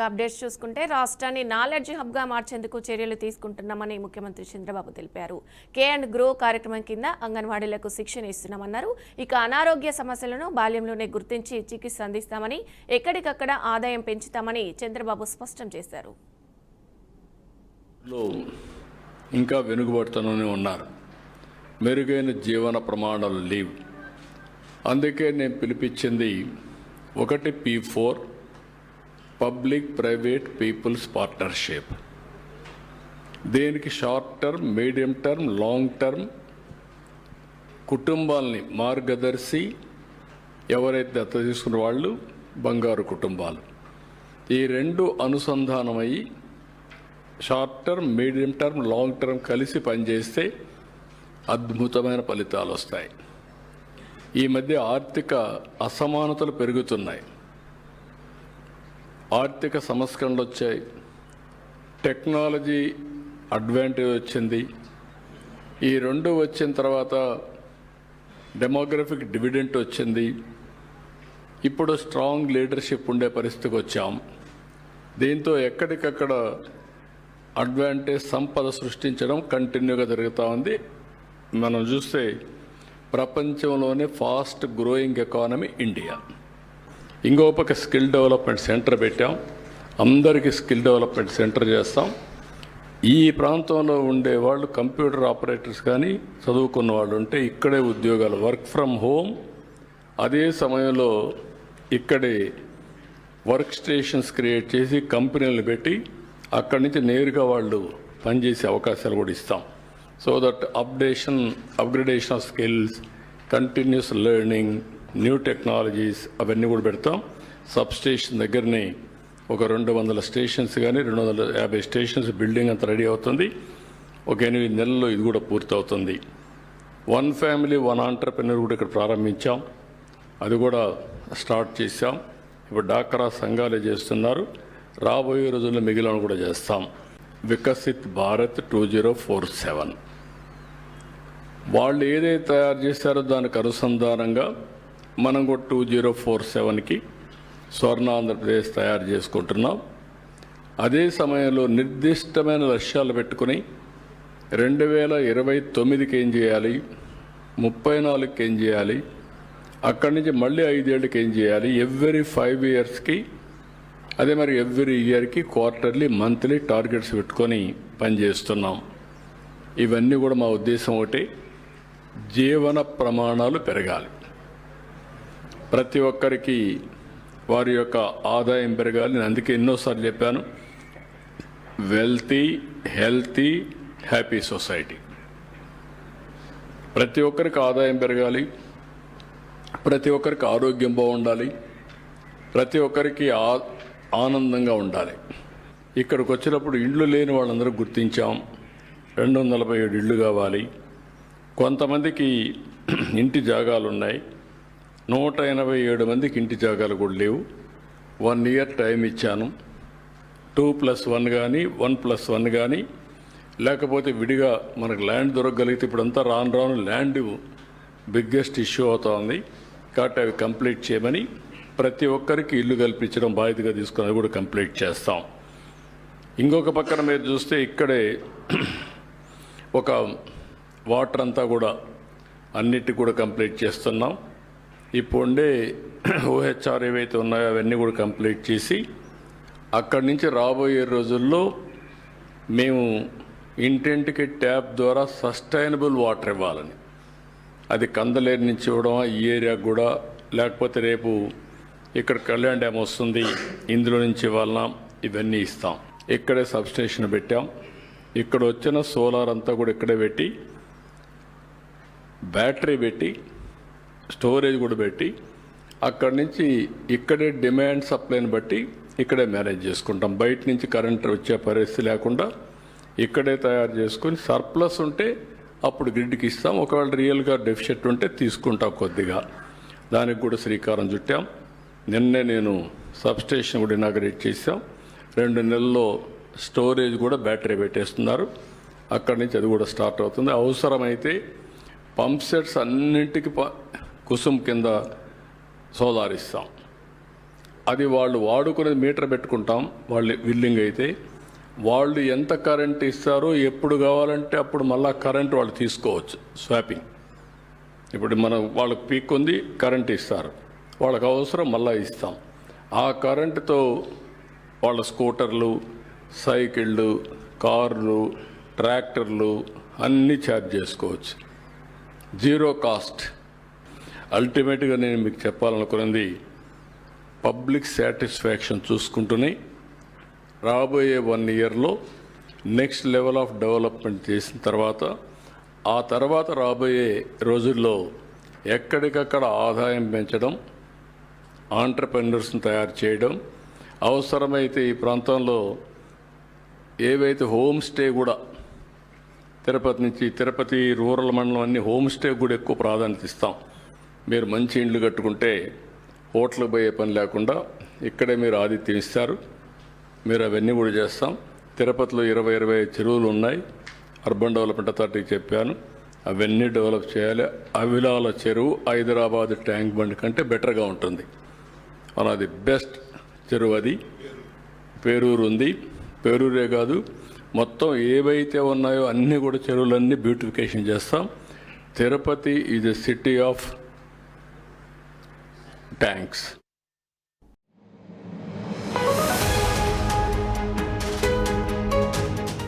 Updates చూసుకుంటే రాష్ట్రాన్ని knowledge హబ్గా మార్చేందుకు చర్యలు తీసుకుంటున్నామని ముఖ్యమంత్రి చంద్రబాబు తెలిపారు. కే అండ్ గ్రో కార్యక్రమం కింద అంగన్వాడీలకు శిక్షణ ఇస్తున్నామన్నారు. ఇక అనారోగ్య సమస్యలను బాల్యంలోనే గుర్తించి చికిత్స అందిస్తామని, ఎక్కడికక్కడ ఆదాయం పెంచుతామని చంద్రబాబు స్పష్టం చేశారు. ఇంకా వెనుకబడుతూనే ఉన్నారు. మెరుగైన జీవన ప్రమాణాలు లేవు. అందుకే నేను పిలిపించింది ఒకటి P4 public private people's partnership. దీనికి short term, medium term, long term కుటుంబాలని మార్గదర్శి ఎవరైతే దత్తత తీసుకున్న వాళ్ళు బంగారు కుటుంబాలు, ఈ రెండు అనుసంధానమయ్యి short term, medium term, long term కలిసి పనిచేస్తే అద్భుతమైన ఫలితాలు వస్తాయి. ఈ మధ్య ఆర్థిక అసమానతలు పెరుగుతున్నాయి, ఆర్థిక సంస్కరణలు వచ్చాయి, టెక్నాలజీ అడ్వాంటేజ్ వచ్చింది. ఈ రెండు వచ్చిన తర్వాత డెమోగ్రఫిక్ డివిడెంట్ వచ్చింది. ఇప్పుడు స్ట్రాంగ్ లీడర్షిప్ ఉండే పరిస్థితికి వచ్చాం. దీంతో ఎక్కడికక్కడ అడ్వాంటేజ్ సంపద సృష్టించడం కంటిన్యూగా జరుగుతూ ఉంది. మనం చూస్తే ప్రపంచంలోనే ఫాస్ట్ గ్రోయింగ్ ఎకానమీ ఇండియా. ఇంకో పక్క స్కిల్ డెవలప్మెంట్ సెంటర్ పెట్టాం. అందరికీ స్కిల్ డెవలప్మెంట్ సెంటర్ చేస్తాం. ఈ ప్రాంతంలో ఉండే వాళ్ళు కంప్యూటర్ ఆపరేటర్స్ కానీ చదువుకున్న వాళ్ళు ఉంటే ఇక్కడే ఉద్యోగాలు, వర్క్ ఫ్రమ్ హోమ్. అదే సమయంలో ఇక్కడే వర్క్ స్టేషన్స్ క్రియేట్ చేసి కంపెనీలు పెట్టి అక్కడి నుంచి నేరుగా వాళ్ళు పనిచేసే అవకాశాలు కూడా ఇస్తాం. So that upgradation of skills, continuous learning, new technologies అవన్నీ కూడా పెడతాం. సబ్ స్టేషన్ దగ్గరనే ఒక 200 స్టేషన్స్ కానీ 250 స్టేషన్స్ బిల్డింగ్ అంతా రెడీ అవుతుంది. ఒక 8 నెలల్లో ఇది కూడా పూర్తవుతుంది. 1 ఫ్యామిలీ 1 ఆంటర్ప్రెన్యూర్ కూడా ఇక్కడ ప్రారంభించాం, అది కూడా స్టార్ట్ చేశాం. ఇప్పుడు డాక్రా సంఘాలే చేస్తున్నారు. రాబోయే రోజుల్లో మిగిలిన కూడా చేస్తాం. వికసిత్ భారత్ 2047 వాళ్ళు ఏదైతే తయారు చేశారో దానికి అనుసంధానంగా మనం కూడా 2047కి స్వర్ణ ఆంధ్రప్రదేశ్ తయారు చేసుకుంటున్నాం. అదే సమయంలో నిర్దిష్టమైన లక్ష్యాలు పెట్టుకుని 2029కి ఏం చేయాలి, 34కి ఏం చేయాలి, అక్కడి నుంచి మళ్ళీ 5 ఏళ్ళకి ఏం చేయాలి, ఎవ్రీ 5 ఇయర్స్కి, అదే మరి ఎవ్రీ ఇయర్కి క్వార్టర్లీ, మంత్లీ టార్గెట్స్ పెట్టుకొని పనిచేస్తున్నాం. ఇవన్నీ కూడా మా ఉద్దేశం ఒకటి, జీవన ప్రమాణాలు పెరగాలి. ప్రతి ఒక్కరికి వారి యొక్క ఆదాయం పెరగాలి. నేను అందుకే ఎన్నోసార్లు చెప్పాను, వెల్తీ, హెల్తీ, హ్యాపీ సొసైటీ. ప్రతి ఒక్కరికి ఆదాయం పెరగాలి, ప్రతి ఒక్కరికి ఆరోగ్యం బాగుండాలి, ప్రతి ఒక్కరికి ఆనందంగా ఉండాలి. ఇక్కడికి వచ్చినప్పుడు ఇండ్లు లేని వాళ్ళందరూ గుర్తించాం. 247 ఇళ్ళు కావాలి. కొంతమందికి ఇంటి జాగాలు ఉన్నాయి, 187 మందికి ఇంటి జాగాలు కూడా లేవు. 1 ఇయర్ టైం ఇచ్చాను. 2+1 కానీ 1+1 కానీ, లేకపోతే విడిగా మనకు ల్యాండ్ దొరకగలిగితే, ఇప్పుడంతా రాను ల్యాండ్ బిగ్గెస్ట్ ఇష్యూ అవుతోంది. కాబట్టి అవి కంప్లీట్ చేయమని ప్రతి ఒక్కరికి ఇల్లు కల్పించడం బాధ్యతగా తీసుకుని అది కూడా కంప్లీట్ చేస్తాం. ఇంకొక పక్కన మీరు చూస్తే ఇక్కడే ఒక వాటర్ అంతా కూడా అన్నిటి కూడా కంప్లీట్ చేస్తున్నాం. ఇప్పుడు ఉండే OHR ఏవైతే ఉన్నాయో అవన్నీ కూడా కంప్లీట్ చేసి అక్కడి నుంచి రాబోయే రోజుల్లో మేము ఇంటింటికి ట్యాప్ ద్వారా సస్టైనబుల్ వాటర్ ఇవ్వాలని, అది కందలేరు నుంచి ఇవ్వడం ఈ ఏరియాకు కూడా, లేకపోతే రేపు ఇక్కడ కళ్యాణ్ డ్యామ్ వస్తుంది ఇందులో నుంచి ఇవ్వాలన్నా, ఇవన్నీ ఇస్తాం. ఇక్కడే సబ్స్టేషన్ పెట్టాం. ఇక్కడ వచ్చిన సోలార్ అంతా కూడా ఇక్కడే పెట్టి, బ్యాటరీ పెట్టి, స్టోరేజ్ కూడా పెట్టి, అక్కడి నుంచి ఇక్కడే డిమాండ్ సప్లైని బట్టి ఇక్కడే మేనేజ్ చేసుకుంటాం. బయట నుంచి కరెంట్ వచ్చే పరిస్థితి లేకుండా ఇక్కడే తయారు చేసుకొని సర్ప్లస్ ఉంటే అప్పుడు గ్రిడ్కి ఇస్తాం. ఒకవేళ రియల్గా డెఫిషిట్ ఉంటే తీసుకుంటాం కొద్దిగా. దానికి కూడా శ్రీకారం చుట్టాం. నిన్నే నేను సబ్స్టేషన్ కూడా ఇనాగరేట్ చేశాం. 2 నెలల్లో స్టోరేజ్ కూడా బ్యాటరీ పెట్టేస్తున్నారు. అక్కడి నుంచి అది కూడా స్టార్ట్ అవుతుంది. అవసరమైతే పంప్ సెట్స్ అన్నింటికి కుసుమ్ కింద సోలార్ ఇస్తాం. అది వాళ్ళు వాడుకునేది మీటర్ పెట్టుకుంటాం, వాళ్ళు విల్లింగ్ అయితే. వాళ్ళు ఎంత కరెంట్ ఇస్తారో ఎప్పుడు కావాలంటే అప్పుడు మళ్ళా కరెంట్ వాళ్ళు తీసుకోవచ్చు, స్వాపింగ్. ఇప్పుడు వాళ్ళకి పీక్ ఉంది, కరెంట్ ఇస్తారు, వాళ్ళకి అవసరం మళ్ళా ఇస్తాం. ఆ కరెంటుతో వాళ్ళ స్కూటర్లు, సైకిళ్ళు, కార్లు, ట్రాక్టర్లు అన్నీ ఛార్జ్ చేసుకోవచ్చు, జీరో కాస్ట్. అల్టిమేట్గా నేను మీకు చెప్పాలనుకున్నది, పబ్లిక్ సాటిస్ఫాక్షన్ చూసుకుంటూనే రాబోయే 1 ఇయర్లో నెక్స్ట్ లెవెల్ ఆఫ్ డెవలప్మెంట్ చేసిన తర్వాత, ఆ తర్వాత రాబోయే రోజుల్లో ఎక్కడికక్కడ ఆదాయం పెంచడం, ఆంటర్‌ప్రెన్యూర్స్ని తయారు చేయడం, అవసరమైతే ఈ ప్రాంతంలో ఏవైతే హోమ్ స్టే కూడా, తిరుపతి రూరల్ మండలం అన్ని హోమ్ స్టే కూడా ఎక్కువ ప్రాధాన్యత ఇస్తాం. మీరు మంచి ఇండ్లు కట్టుకుంటే హోటల్కి పోయే పని లేకుండా ఇక్కడే మీరు ఆతిథ్యం ఇస్తారు, మీరు అవన్నీ కూడా చేస్తాం. తిరుపతిలో 20-25 చెరువులు ఉన్నాయి, అర్బన్ డెవలప్మెంట్ అథారిటీకి చెప్పాను, అవన్నీ డెవలప్ చేయాలి. అవిలాల చెరువు హైదరాబాద్ ట్యాంక్ బండ్ కంటే బెటర్గా ఉంటుంది, వన్ ఆఫ్ ది బెస్ట్ చెరువు అది. పేరూరు ఉంది, పేరూరే కాదు మొత్తం ఏవైతే ఉన్నాయో అన్నీ కూడా చెరువులన్నీ బ్యూటిఫికేషన్ చేస్తాం. Tirupati is a city of tanks.